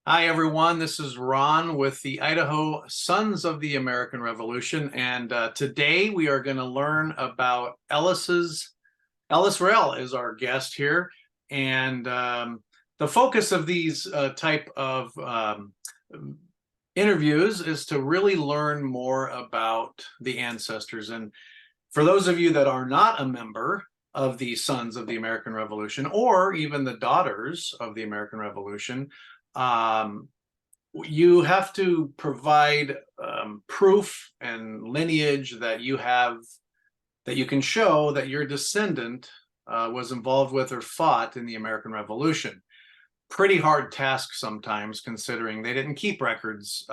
Hi, everyone. This is Ron with the Idaho Sons of the American Revolution. And today we are going to learn about Ellis Rail is our guest here. And the focus of these type of interviews is to really learn more about the ancestors. And for those of you that are not a member of the Sons of the American Revolution, or even the Daughters of the American Revolution, you have to provide proof and lineage that you have, that you can show that your descendant was involved with or fought in the American Revolution. Pretty hard task sometimes, considering they didn't keep records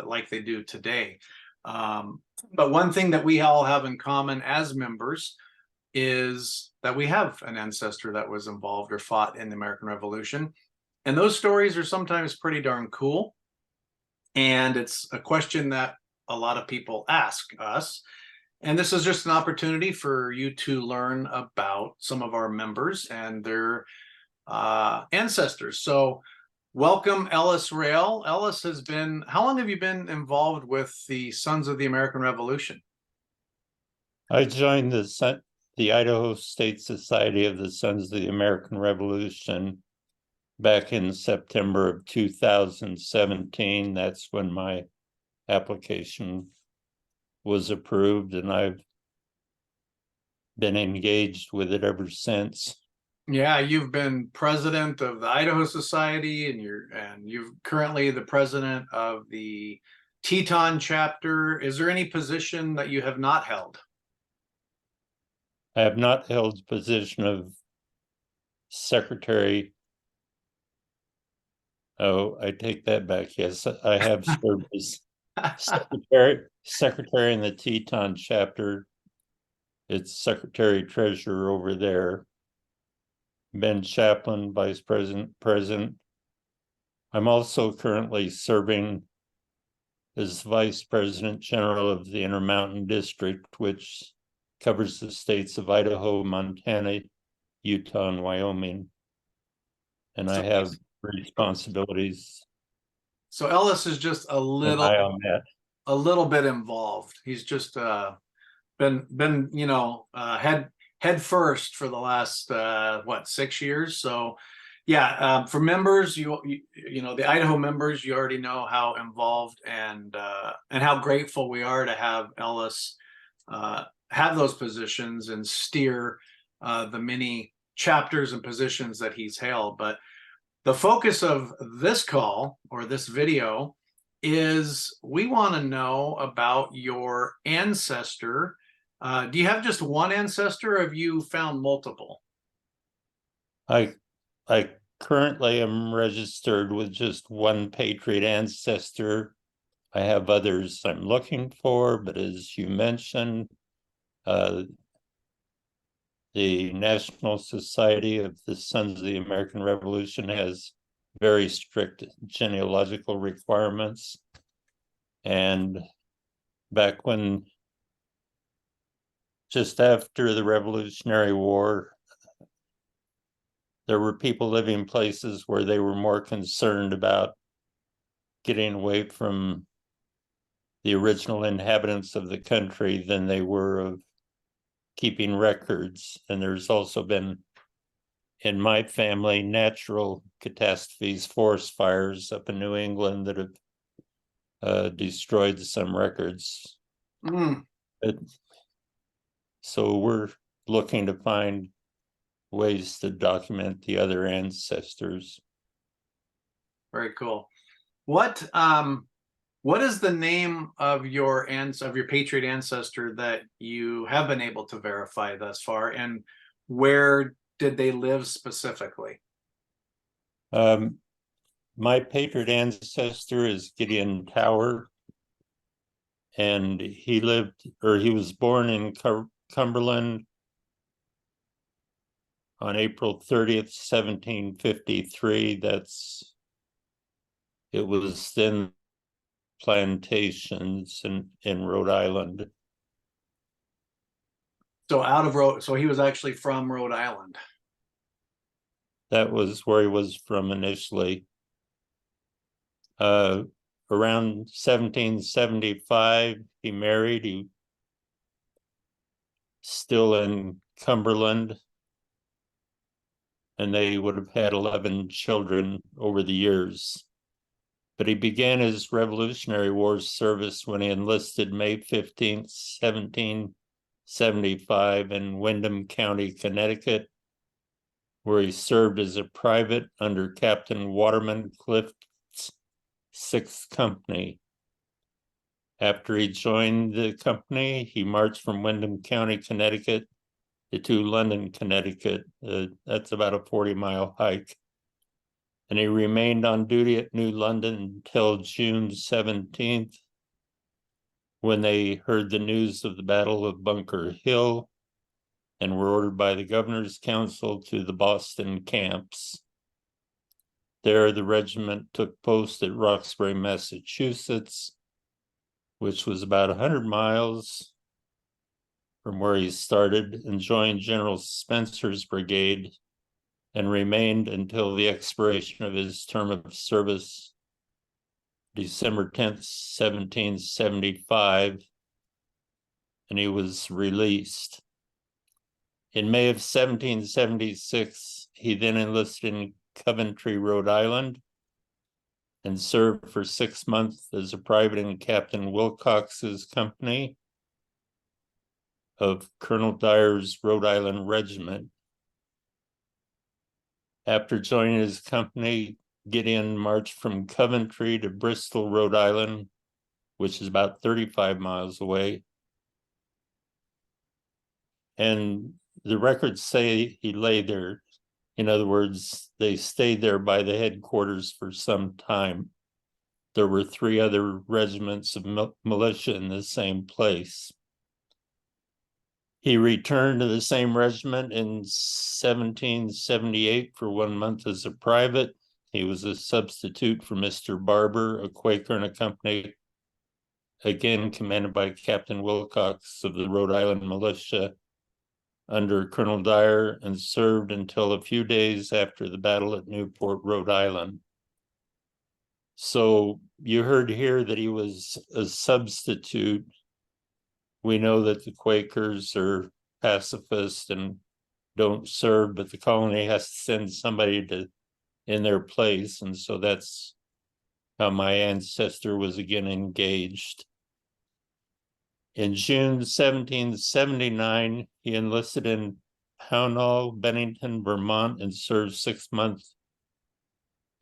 like they do today. But one thing that we all have in common as members is that we have an ancestor that was involved or fought in the American Revolution. And those stories are sometimes pretty darn cool. And it's a question that a lot of people ask us. And this is just an opportunity for you to learn about some of our members and their ancestors. So welcome, Ellis Rail. Ellis has been, how long have you been involved with the Sons of the American Revolution? I joined the Idaho State Society of the Sons of the American Revolution back in September of 2017. That's when my application was approved, and I've been engaged with it ever since. Yeah, you've been president of the Idaho Society, and you're currently the president of the Teton Chapter. Is there any position that you have not held? I have not held the position of secretary. Oh, I take that back. Yes, I have served as secretary in the Teton chapter. It's secretary treasurer over there. Ben Chaplin, vice president. I'm also currently serving as vice president general of the Intermountain District, which covers the states of Idaho, Montana, Utah, and Wyoming. And I have responsibilities. So Ellis is just a little bit involved. He's just been head first for the last 6 years. So yeah, for members, you know, the Idaho members, you already know how involved and how grateful we are to have Ellis have those positions and steer the many chapters and positions that he's held. But the focus of this call or this video is we want to know about your ancestor. Do you have just one ancestor, or have you found multiple? I currently am registered with just one patriot ancestor. I have others I'm looking for, but as you mentioned, the National Society of the Sons of the American Revolution has very strict genealogical requirements. And back when, just after the Revolutionary War, there were people living in places where they were more concerned about getting away from the original inhabitants of the country than they were of keeping records. And there's also been, in my family, natural catastrophes, forest fires up in New England that have destroyed some records. So we're looking to find ways to document the other ancestors. Very cool. What is the name of your patriot ancestor that you have been able to verify thus far, and where did they live specifically? My patriot ancestor is Gideon Tower, and he was born in Cumberland on April 30th, 1753. It was then plantations in Rhode Island. So he was actually from Rhode Island. That was where he was from initially. Around 1775, he married. He still in Cumberland, and they would have had 11 children over the years. But he began his Revolutionary War service when he enlisted May 15th, 1775 in Windham County, Connecticut, where he served as a private under Captain Waterman Clift's 6th Company. After he joined the company, he marched from Windham County, Connecticut to London, Connecticut. That's about a 40-mile hike. And he remained on duty at New London until June 17th, when they heard the news of the Battle of Bunker Hill and were ordered by the Governor's Council to the Boston camps. There, the regiment took post at Roxbury, Massachusetts, which was about 100 miles from where he started, and joined General Spencer's brigade and remained until the expiration of his term of service, December 10th, 1775, and he was released. In May of 1776, he then enlisted in Coventry, Rhode Island, and served for 6 months as a private in Captain Wilcox's company of Colonel Dyer's Rhode Island Regiment. After joining his company, Gideon marched from Coventry to Bristol, Rhode Island, which is about 35 miles away. And the records say he lay there. In other words, they stayed there by the headquarters for some time. There were 3 other regiments of militia in the same place. He returned to the same regiment in 1778 for 1 month as a private. He was a substitute for Mr. Barber, a Quaker in a company, again commanded by Captain Wilcox of the Rhode Island Militia under Colonel Dyer, and served until a few days after the battle at Newport, Rhode Island. So you heard here that he was a substitute. We know that the Quakers are pacifist and don't serve, but the colony has to send somebody in their place. And so that's how my ancestor was again engaged. In June 1779, he enlisted in Pownall, Bennington, Vermont, and served 6 months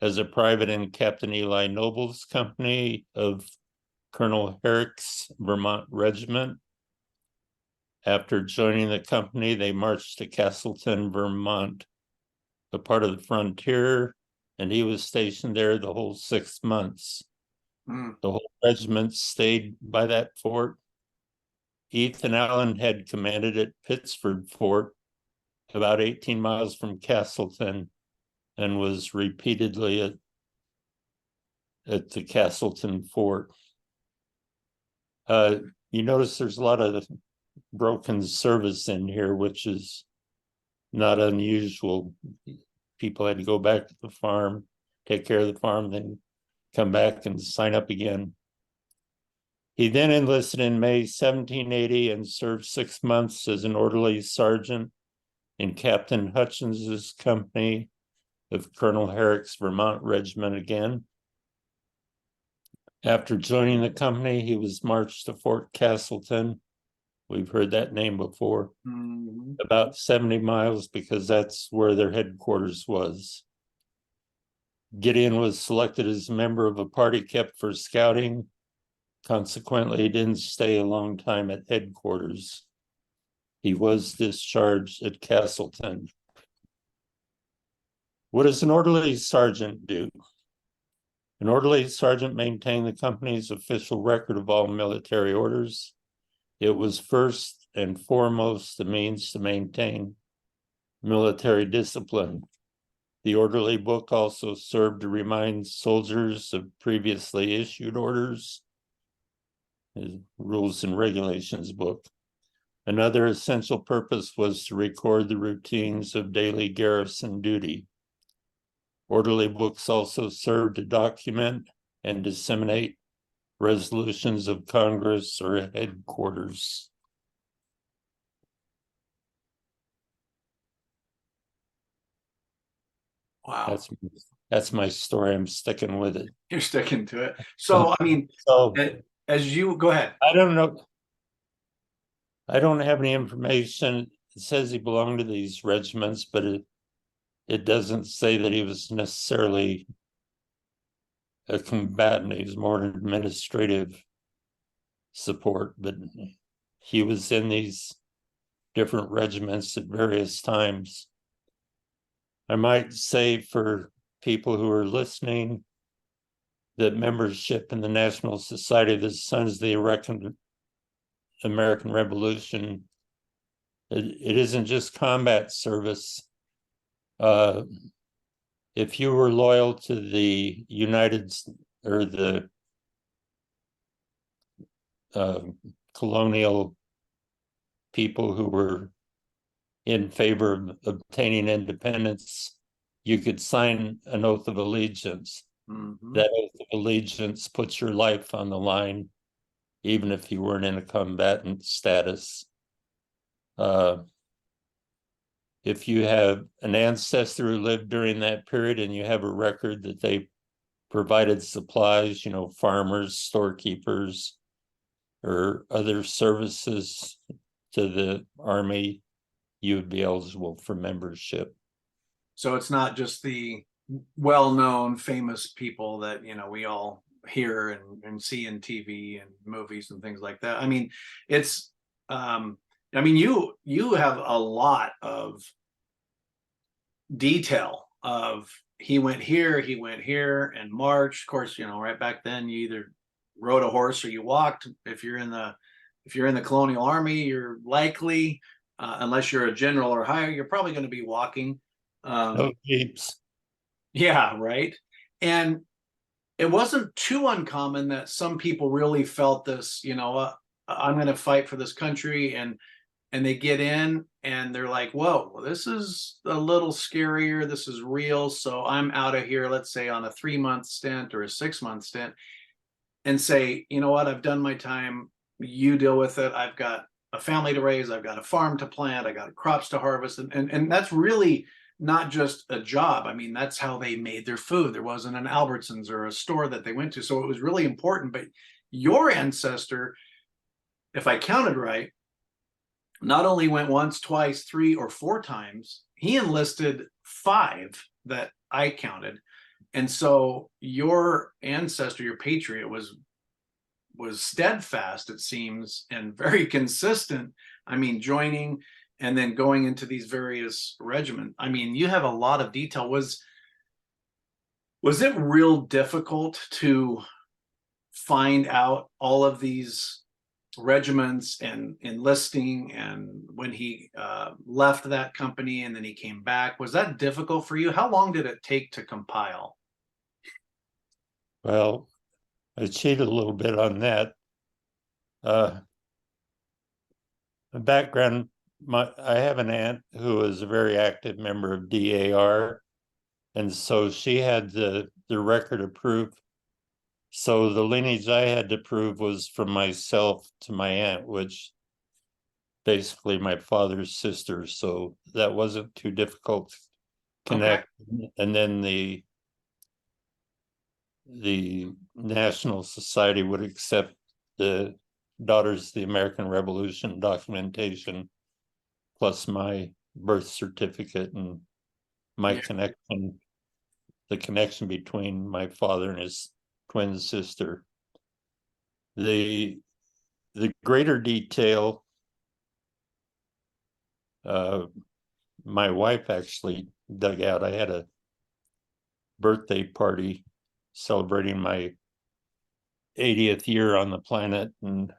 as a private in Captain Eli Noble's company of Colonel Herrick's Vermont Regiment. After joining the company, they marched to Castleton, Vermont, a part of the frontier, and he was stationed there the whole 6 months. The whole regiment stayed by that fort. Ethan Allen had commanded at Pittsford Fort, about 18 miles from Castleton, and was repeatedly at the Castleton Fort. You notice there's a lot of broken service in here, which is not unusual. People had to go back to the farm, take care of the farm, then come back and sign up again. He then enlisted in May 1780 and served 6 months as an orderly sergeant in Captain Hutchins's company of Colonel Herrick's Vermont Regiment again. After joining the company, he was marched to Fort Castleton. We've heard that name before. About 70 miles, because that's where their headquarters was. Gideon was selected as a member of a party kept for scouting. Consequently, he didn't stay a long time at headquarters. He was discharged at Castleton. What does an orderly sergeant do? An orderly sergeant maintained the company's official record of all military orders. It was first and foremost the means to maintain military discipline. The orderly book also served to remind soldiers of previously issued orders, his rules and regulations book. Another essential purpose was to record the routines of daily garrison duty. Orderly books also served to document and disseminate resolutions of Congress or headquarters. Wow. That's my story. I'm sticking with it. You're sticking to it. So, I mean, So as you go ahead. I don't know. I don't have any information. It says he belonged to these regiments, but it doesn't say that he was necessarily a combatant. He was more administrative support, but he was in these different regiments at various times. I might say for people who are listening that membership in the National Society of the Sons of the American Revolution, it isn't just combat service. If you were loyal to the United or the colonial people who were in favor of obtaining independence, you could sign an oath of allegiance. Mhm. That oath of allegiance puts your life on the line, even if you weren't in a combatant status. If you have an ancestor who lived during that period and you have a record that they provided supplies, farmers, storekeepers, or other services to the Army, you would be eligible for membership. So it's not just the well-known famous people that we all hear and see in TV and movies and things like that. I mean, it's you have a lot of detail of he went here and marched. Of course, right back then you either rode a horse or you walked. If you're in the colonial army, you're likely, unless you're a general or higher, you're probably going to be walking. No jeeps. Yeah, right. And it wasn't too uncommon that some people really felt this, I'm going to fight for this country, and they get in and they're like, whoa, this is a little scarier. This is real. So I'm out of here, let's say on a 3-month stint or a 6-month stint, and say, you know what, I've done my time. You deal with it. I've got a family to raise. I've got a farm to plant. I got crops to harvest. And that's really not just a job. I mean, that's how they made their food. There wasn't an Albertsons or a store that they went to. So it was really important. But your ancestor, if I counted right, not only went once, twice, 3 or 4 times, he enlisted 5 that I counted. And so your ancestor, your patriot, was steadfast, it seems, and very consistent. I mean, joining and then going into these various regiments. I mean, you have a lot of detail. Was it real difficult to find out all of these regiments and enlisting, and when he left that company and then he came back? Was that difficult for you? How long did it take to compile? Well, I cheated a little bit on that. The background, I have an aunt who was a very active member of DAR, and so she had the record approved. So the lineage I had to prove was from myself to my aunt, which basically my father's sister. So that wasn't too difficult to connect. Okay. And then the National Society would accept the Daughters of the American Revolution documentation, plus my birth certificate and my connection, the connection between my father and his twin sister. The greater detail, my wife actually dug out. I had a birthday party celebrating my 80th year on the planet, and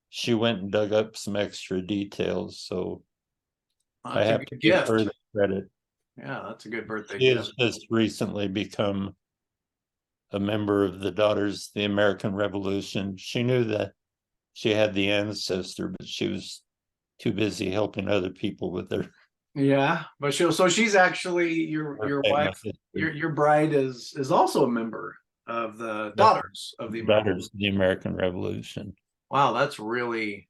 she went and dug up some extra details. So I have to give her the credit. Yeah, that's a good birthday gift. She has just recently become a member of the Daughters of the American Revolution. She knew that she had the ancestor, but she was too busy helping other people with their. Yeah, but she's actually your wife. Your bride is also a member. of the daughters of the American. Daughters of the American Revolution. Wow, that's really,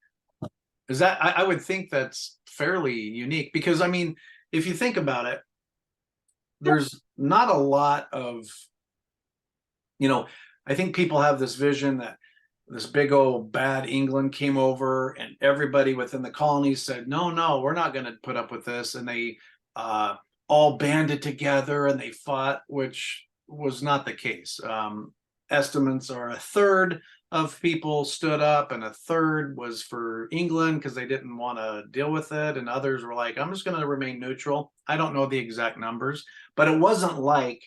is that, I would think that's fairly unique, because I mean, if you think about it, there's not a lot of, I think people have this vision that this big old bad England came over and everybody within the colonies said, no, we're not going to put up with this. And they all banded together and they fought, which was not the case. Estimates are a third of people stood up and a third was for England because they didn't want to deal with it. And others were like, I'm just going to remain neutral. I don't know the exact numbers, but it wasn't like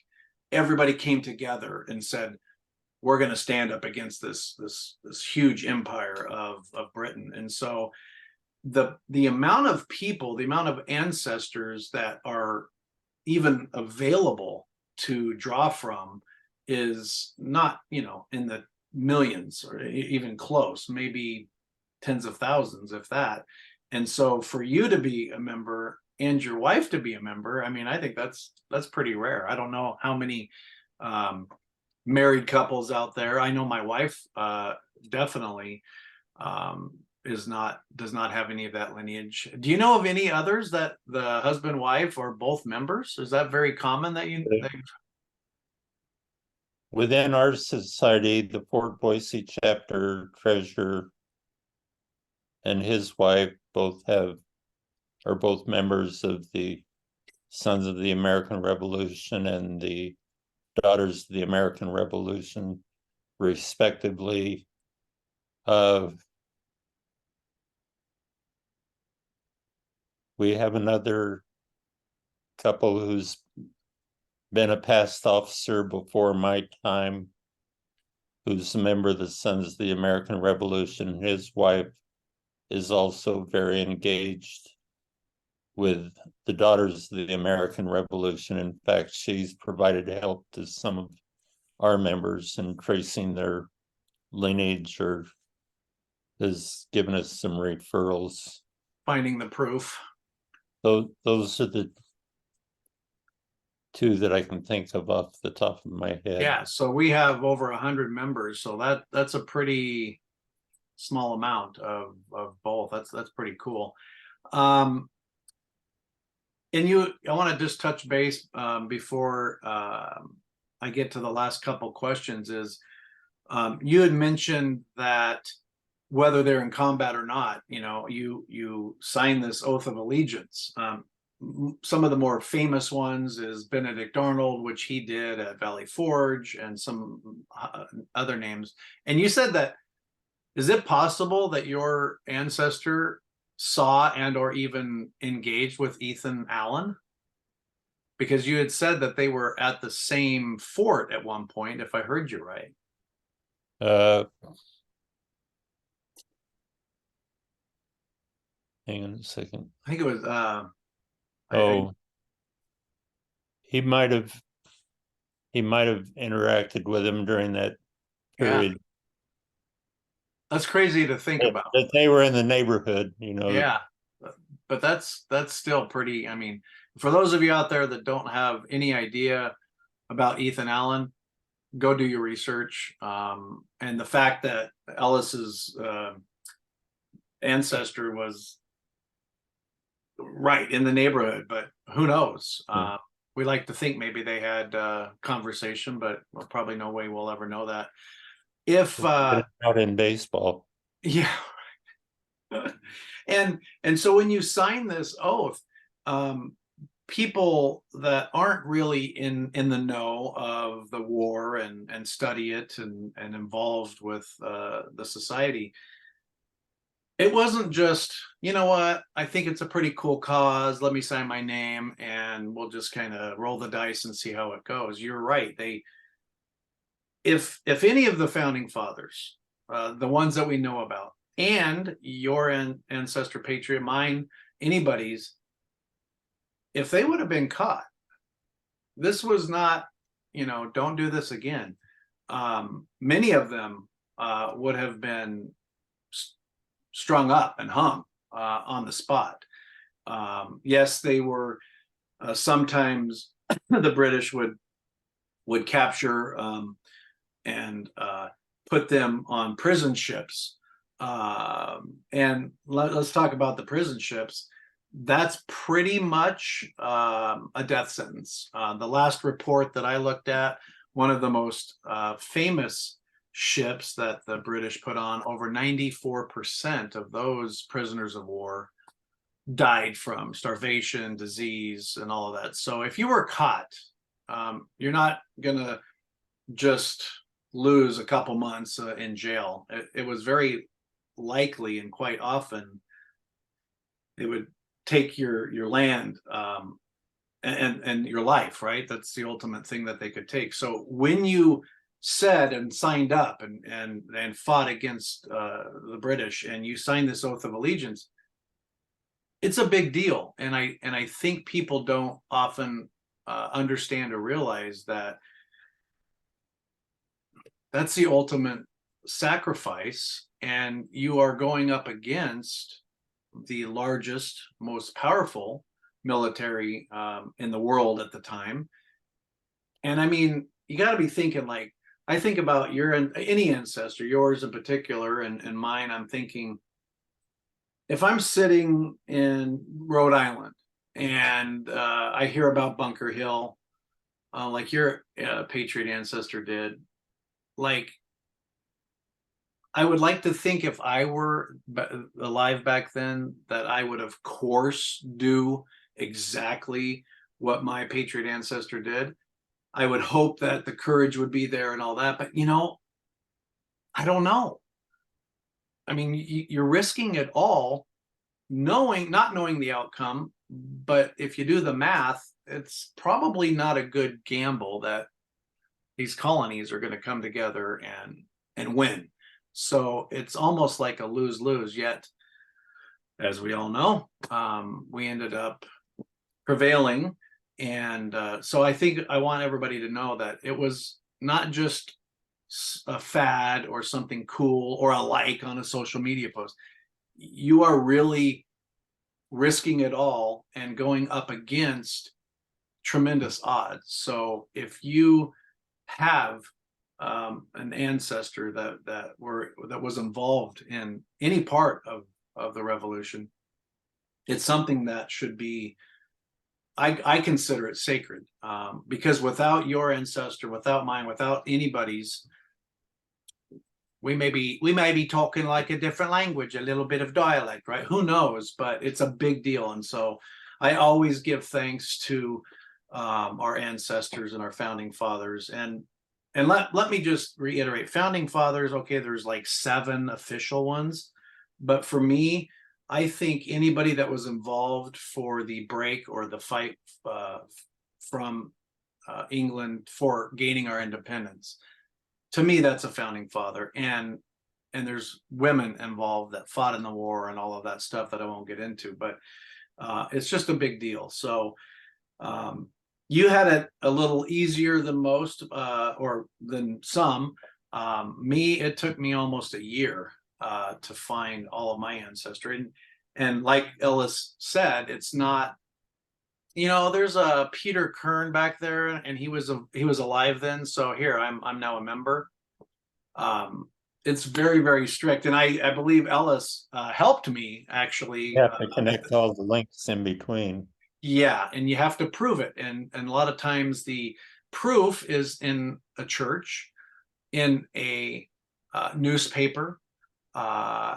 everybody came together and said, we're going to stand up against this huge empire of Britain. And so the amount of people, the amount of ancestors that are even available to draw from is not, in the millions or even close, maybe tens of thousands, if that. And so for you to be a member and your wife to be a member, I mean, I think that's pretty rare. I don't know how many married couples out there. I know my wife definitely does not have any of that lineage. Do you know of any others that the husband wife are both members? Is that very common that you? Within our society, the Fort Boise chapter treasurer and his wife are both members of the Sons of the American Revolution and the Daughters of the American Revolution, respectively. We have another couple who's been a past officer before my time, who's a member of the Sons of the American Revolution. His wife is also very engaged with the Daughters of the American Revolution. In fact, she's provided help to some of our members in tracing their lineage, or has given us some referrals. Finding the proof. Those are the two that I can think of off the top of my head. Yeah, so we have over 100 members, so that's a pretty small amount of both. That's pretty cool. And I want to just touch base before I get to the last couple questions. Is you had mentioned that whether they're in combat or not, you sign this oath of allegiance. Some of the more famous ones is Benedict Arnold, which he did at Valley Forge, and some other names. And you said that, is it possible that your ancestor saw and or even engaged with Ethan Allen? Because you had said that they were at the same fort at one point, if I heard you right. Hang on a second. I think it was he might have interacted with him during that period. Yeah. That's crazy to think about. That they were in the neighborhood, Yeah, but that's still pretty. I mean, for those of you out there that don't have any idea about Ethan Allen, go do your research. And the fact that Ellis's ancestor was right in the neighborhood, but who knows? We like to think maybe they had conversation, but probably no way we'll ever know that. If out in baseball. Yeah. And so when you sign this oath, people that aren't really in the know of the war and study it and involved with the society, it wasn't just, you know what, I think it's a pretty cool cause, let me sign my name and we'll just kind of roll the dice and see how it goes. You're right. If any of the founding fathers, the ones that we know about, and your ancestor patriot, mine, anybody's, if they would have been caught, this was not, don't do this again. Many of them would have been strung up and hung on the spot. Yes, they were sometimes the British would capture and put them on prison ships. And let's talk about the prison ships. That's pretty much a death sentence. The last report that I looked at, one of the most famous ships that the British put on, over 94% of those prisoners of war died from starvation, disease, and all of that. So if you were caught, you're not gonna just lose a couple months in jail. It was very likely, and quite often, they would take your land and your life, right? That's the ultimate thing that they could take. So when you said and signed up and fought against the British, and you signed this oath of allegiance, it's a big deal. And I think people don't often understand or realize that that's the ultimate sacrifice, and you are going up against the largest, most powerful military in the world at the time. And I mean, you got to be thinking, like, I think about any ancestor, yours in particular, and mine. I'm thinking, if I'm sitting in Rhode Island and I hear about Bunker Hill, like your patriot ancestor did, like, I would like to think if I were alive back then, that I would, of course, do exactly what my patriot ancestor did. I would hope that the courage would be there and all that, but I don't know. I mean, you're risking it all, not knowing the outcome, but if you do the math, it's probably not a good gamble that these colonies are going to come together and win. So it's almost like a lose-lose. Yet, as we all know, we ended up prevailing. And so I think I want everybody to know that it was not just a fad or something cool or a like on a social media post. You are really risking it all and going up against tremendous odds. So if you have an ancestor that was involved in any part of the revolution, it's something that should be, I consider it sacred, because without your ancestor, without mine, without anybody's, we may be talking like a different language, a little bit of dialect, right? Who knows? But it's a big deal. And so I always give thanks to our ancestors and our founding fathers. And let me just reiterate, founding fathers, okay, there's like 7 official ones, but for me, I think anybody that was involved for the break or the fight from England for gaining our independence, to me, that's a founding father. And there's women involved that fought in the war and all of that stuff that I won't get into, but it's just a big deal. So you had it a little easier than most, or than some. Me, it took me almost a year to find all of my ancestry. And like Ellis said, it's not, there's a Peter Kern back there, and he was alive then. So here I'm now a member. It's very, very strict, and I believe Ellis helped me actually. You have to connect all the links in between. Yeah, and you have to prove it, and a lot of times the proof is in a church, in a newspaper,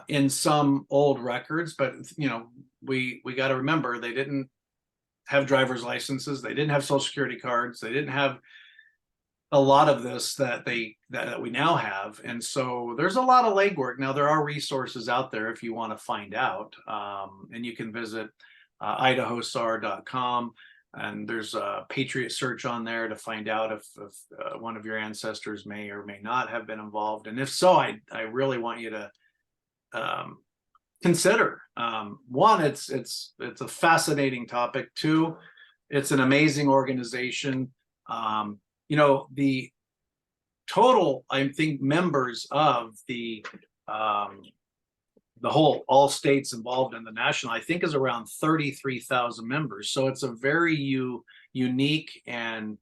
in some old records. But we got to remember, they didn't have driver's licenses, they didn't have social security cards, they didn't have a lot of this that we now have. And so there's a lot of legwork. Now there are resources out there if you want to find out, and you can visit idahosar.com, and there's a patriot search on there to find out if one of your ancestors may or may not have been involved. And if so, I really want you to consider, one, it's a fascinating topic. 2, it's an amazing organization. The total, I think, members of the all states involved in the national, I think, is around 33,000 members. So it's a very unique and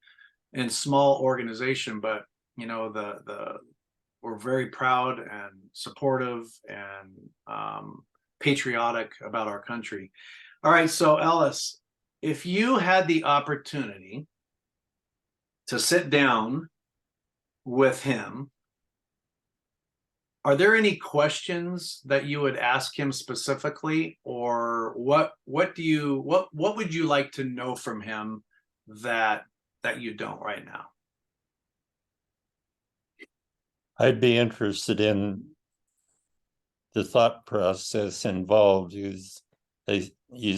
small organization. But you know, the we're very proud and supportive and patriotic about our country. All right, so Ellis, if you had the opportunity to sit down with him, are there any questions that you would ask him specifically, or what would you like to know from him that you don't right now? I'd be interested in the thought process involved. You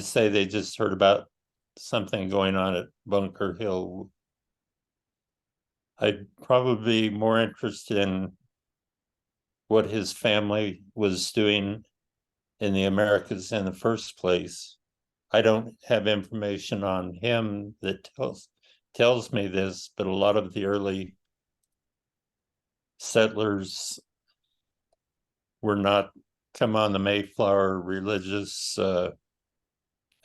say they just heard about something going on at Bunker Hill. I'd probably be more interested in what his family was doing in the Americas in the first place. I don't have information on him that tells me this, but a lot of the early settlers were not come on the Mayflower religious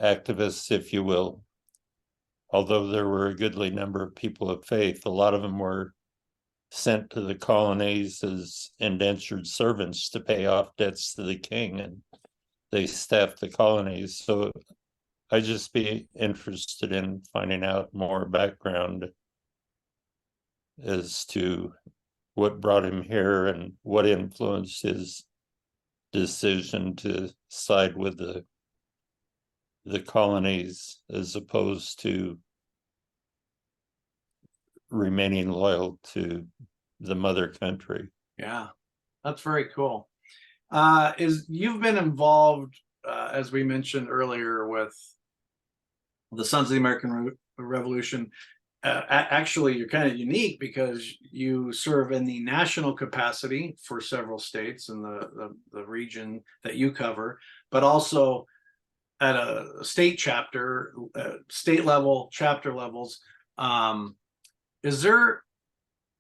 activists, if you will. Although there were a goodly number of people of faith, a lot of them were sent to the colonies as indentured servants to pay off debts to the king, and they staffed the colonies. So I'd just be interested in finding out more background as to what brought him here and what influenced his decision to side with the colonies as opposed to remaining loyal to the mother country. Yeah, that's very cool. You've been involved, as we mentioned earlier, with the Sons of the American Revolution. Actually, you're kind of unique because you serve in the national capacity for several states in the region that you cover, but also at a state chapter, state level, chapter levels. Is there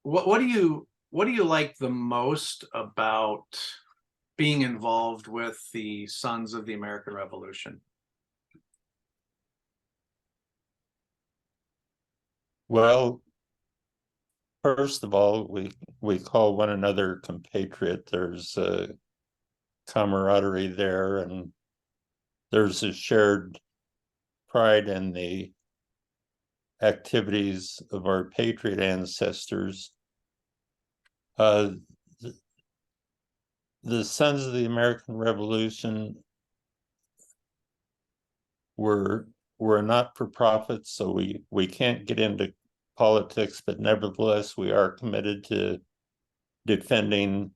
what do you like the most about being involved with the Sons of the American Revolution? Well, first of all, we call one another compatriot. There's a camaraderie there, and there's a shared pride in the activities of our patriot ancestors. The Sons of the American Revolution were a not-for-profit, so we can't get into politics, but nevertheless, we are committed to defending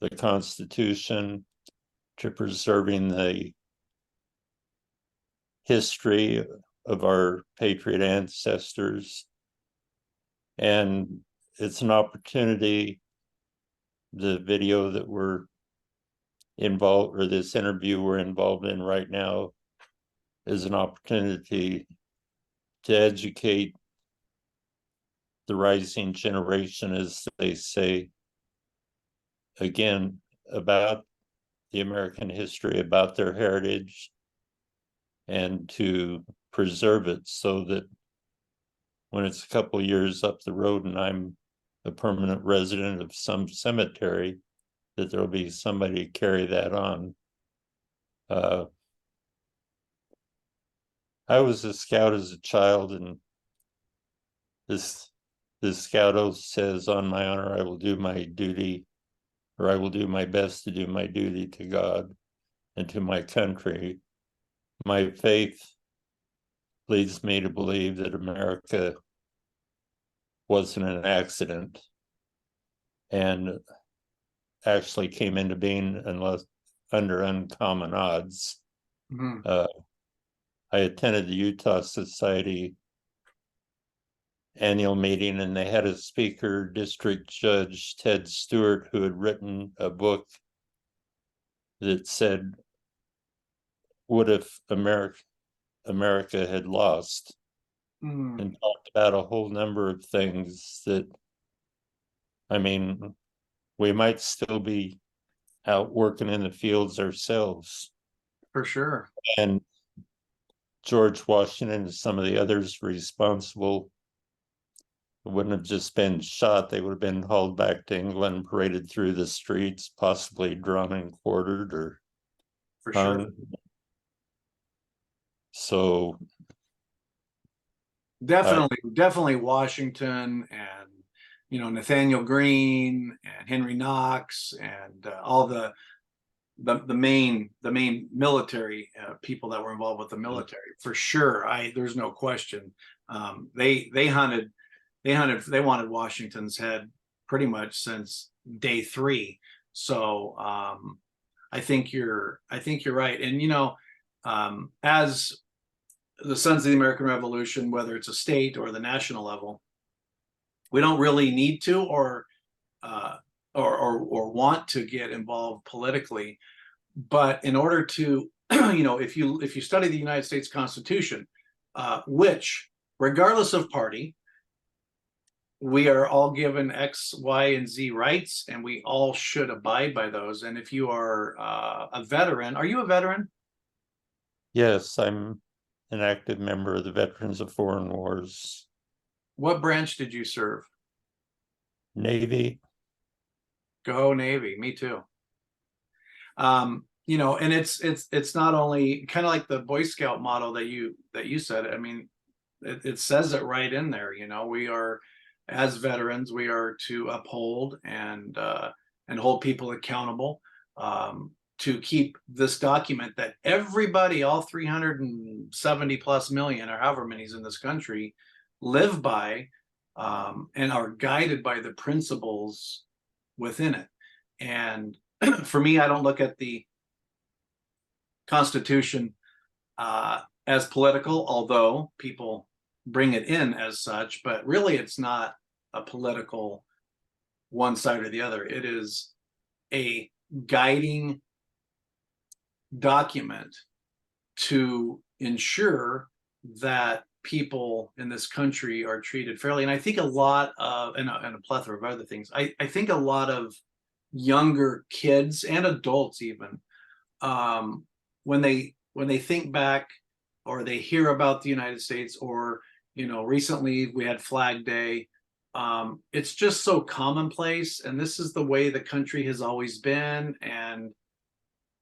the Constitution, to preserving the history of our patriot ancestors. And it's an opportunity, the video that we're involved, or this interview we're involved in right now, is an opportunity to educate the rising generation, as they say, again, about the American history, about their heritage, and to preserve it so that when it's a couple years up the road and I'm a permanent resident of some cemetery, that there'll be somebody to carry that on. I was a scout as a child, and this scout oath says, "On my honor, I will do my duty, or I will do my best to do my duty to God and to my country." My faith leads me to believe that America wasn't an accident and actually came into being under uncommon odds. Mm-hmm. I attended the Utah Society annual meeting, and they had a speaker, District Judge Ted Stewart, who had written a book that said, "What if America had lost?" Mm-hmm. And talked about a whole number of things that, I mean, we might still be out working in the fields ourselves. For sure. And George Washington and some of the others responsible wouldn't have just been shot, they would have been hauled back to England, paraded through the streets, possibly drawn and quartered or For hung. sure. So Definitely Washington and, you know, Nathaniel Greene and Henry Knox and all the main military people that were involved with the military, for sure. There's no question. They wanted Washington's head pretty much since day 3. So I think you're right. And, you know, as the Sons of the American Revolution, whether it's a state or the national level, we don't really need to or want to get involved politically. But in order to, you know, if you study the United States Constitution, which, regardless of party, we are all given X, Y, and Z rights, and we all should abide by those. And if you are a veteran, are you a veteran? yes, I'm an active member of the Veterans of Foreign Wars. What branch did you serve? Navy. Go Navy. Me too. You know, and it's not only kind of like the Boy Scout motto that you said. I mean, it says it right in there. You know, we are, as veterans, we are to uphold and hold people accountable, to keep this document that everybody, all 370 plus million, or however many is in this country, live by, and are guided by the principles within it. And for me, I don't look at the Constitution as political, although people bring it in as such, but really it's not a political one side or the other. It is a guiding document to ensure that people in this country are treated fairly. And I think a lot of, and a plethora of other things, I think a lot of younger kids and adults even, when they think back or they hear about the United States, or, you know, recently we had Flag Day, it's just so commonplace, and this is the way the country has always been. And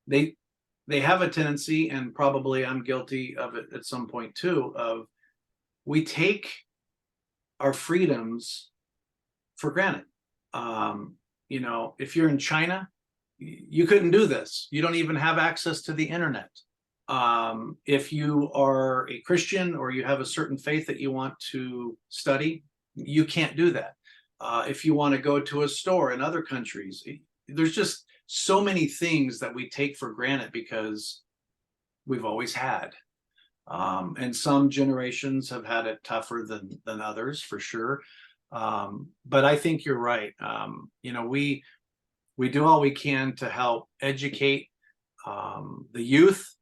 they have a tendency, and probably I'm guilty of it at some point too, of we take our freedoms for granted. You know, if you're in China, you couldn't do this. You don't even have access to the internet. If you are a Christian or you have a certain faith that you want to study, you can't do that. If you want to go to a store in other countries, there's just so many things that we take for granted because we've always had. And some generations have had it tougher than others, for sure. But I think you're right. You know, we do all we can to help educate the youth.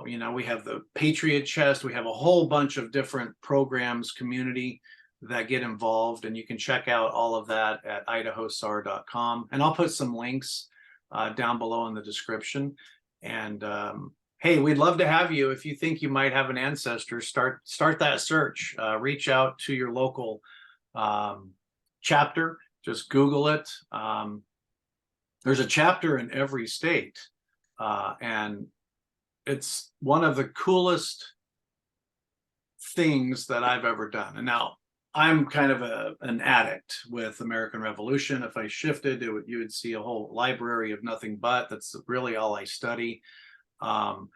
You know, we have the Patriot Chest. We have a whole bunch of different programs, community that get involved, and you can check out all of that at idahosar.com. And I'll put some links down below in the description. And hey, we'd love to have you. If you think you might have an ancestor, start that search. Reach out to your local chapter. Just Google it. There's a chapter in every state, and it's one of the coolest things that I've ever done. And now I'm kind of an addict with American Revolution. If I shifted, you would see a whole library of nothing but. That's really all I study. But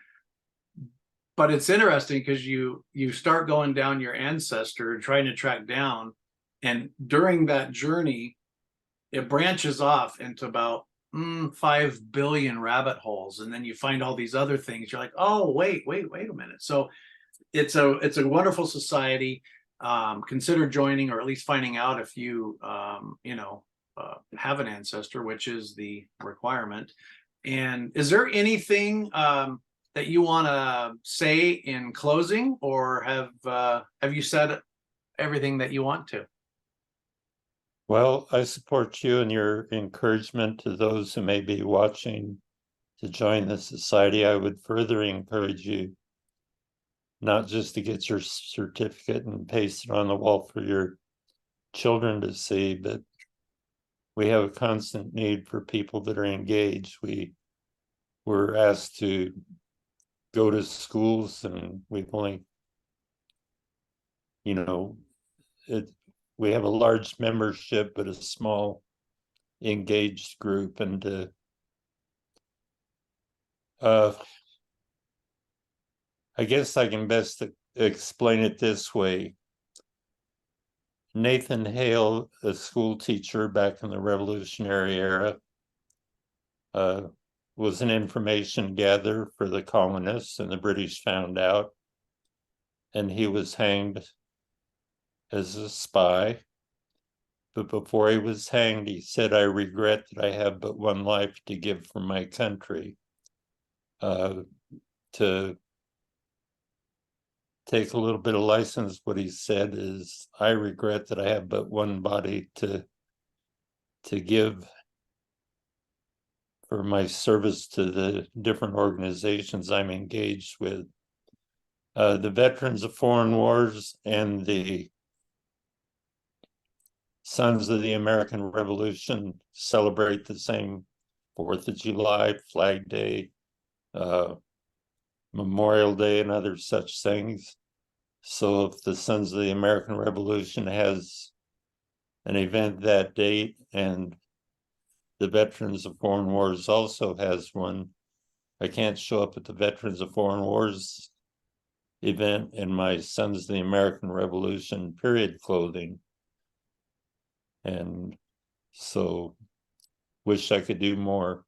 it's interesting because you start going down your ancestor and trying to track down, and during that journey, it branches off into about 5 billion rabbit holes, and then you find all these other things. You're like, oh, wait a minute. So it's a wonderful society. Consider joining, or at least finding out if you have an ancestor, which is the requirement. And is there anything that you want to say in closing, or have you said everything that you want to? Well, I support you and your encouragement to those who may be watching to join the society. I would further encourage you not just to get your certificate and paste it on the wall for your children to see, but we have a constant need for people that are engaged. We were asked to go to schools, and we've only, you know, we have a large membership, but a small engaged group. And I guess I can best explain it this way. Nathan Hale, a school teacher back in the Revolutionary era, was an information gatherer for the colonists, and the British found out, and he was hanged as a spy. But before he was hanged, he said, "I regret that I have but one life to give for my country." To take a little bit of license, what he said is, "I regret that I have but one body to give for my service to the different organizations I'm engaged with." The Veterans of Foreign Wars and the Sons of the American Revolution celebrate the same 4th of July, Flag Day, Memorial Day, and other such things. So if the Sons of the American Revolution has an event that date, and the Veterans of Foreign Wars also has one, I can't show up at the Veterans of Foreign Wars event in my Sons of the American Revolution period clothing. And so wish I could do more.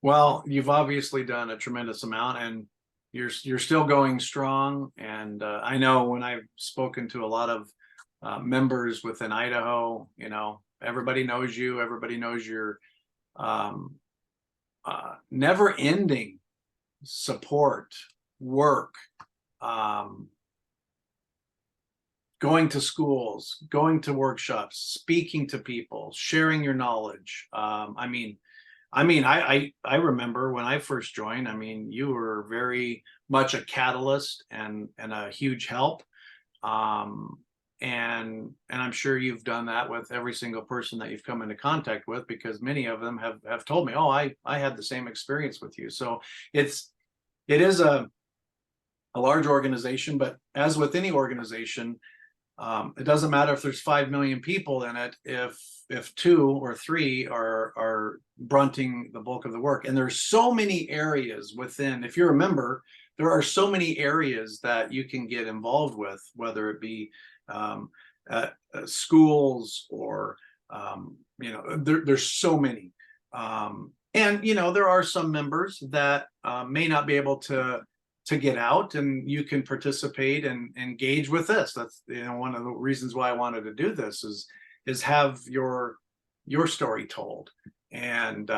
Well, you've obviously done a tremendous amount, and you're still going strong. And I know when I've spoken to a lot of members within Idaho, you know, everybody knows you. Everybody knows your never-ending support, work, going to schools, going to workshops, speaking to people, sharing your knowledge. I remember when I first joined, I mean, you were very much a catalyst and a huge help. And I'm sure you've done that with every single person that you've come into contact with, because many of them have told me, "Oh, I had the same experience with you." So it is a large organization, but as with any organization, it doesn't matter if there's 5 million people in it if 2 or 3 are brunting the bulk of the work. And there's so many areas within, if you're a member, there are so many areas that you can get involved with, whether it be schools or there's so many. And there are some members that may not be able to get out, and you can participate and engage with this. That's one of the reasons why I wanted to do this is have your story told. And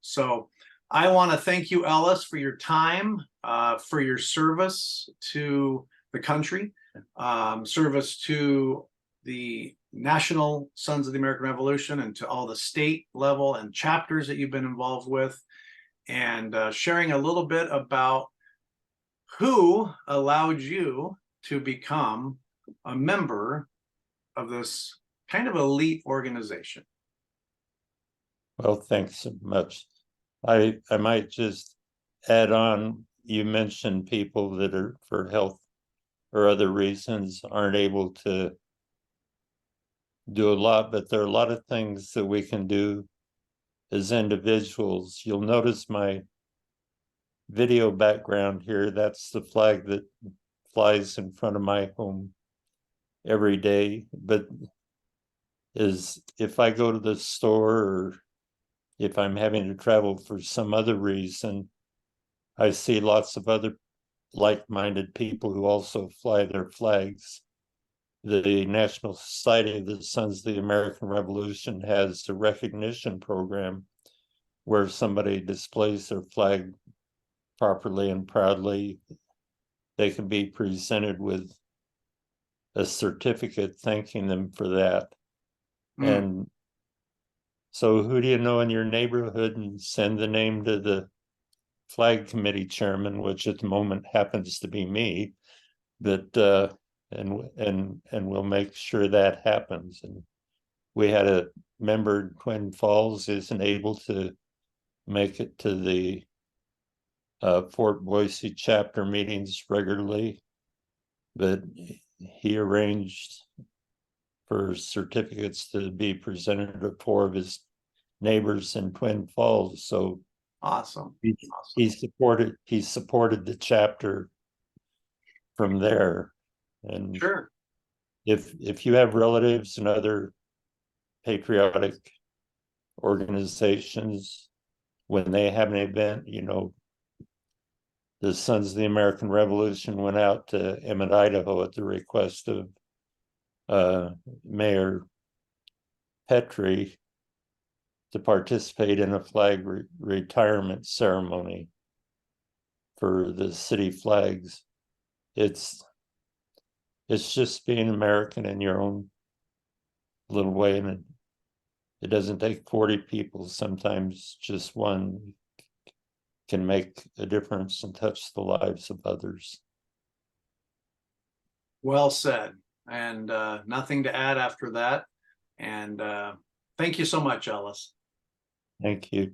so I want to thank you, Ellis, for your time, for your service to the country, service to the National Sons of the American Revolution, and to all the state level and chapters that you've been involved with, and sharing a little bit about who allowed you to become a member of this kind of elite organization. Well, thanks so much. I might just add on, you mentioned people that are for health or other reasons aren't able to do a lot, but there are a lot of things that we can do as individuals. You'll notice my video background here. That's the flag that flies in front of my home every day. But if I go to the store, or if I'm having to travel for some other reason, I see lots of other like-minded people who also fly their flags. The National Society of the Sons of the American Revolution has a recognition program where somebody displays their flag properly and proudly. They can be presented with a certificate thanking them for that. And so who do you know in your neighborhood, and send the name to the flag committee chairman, which at the moment happens to be me. But and we'll make sure that happens. And we had a member in Twin Falls isn't able to make it to the Fort Boise chapter meetings regularly, but he arranged for certificates to be presented to 4 of his neighbors in Twin Falls. So Awesome. he supported the chapter from there. And Sure. if you have relatives and other patriotic organizations, when they have an event, you know, the Sons of the American Revolution went out to Emmett, Idaho at the request of Mayor Petrie to participate in a flag retirement ceremony for the city flags. It's just being American in your own little way, and it doesn't take 40 people. Sometimes just one can make a difference and touch the lives of others. Well said. And nothing to add after that. And thank you so much, Ellis. Thank you.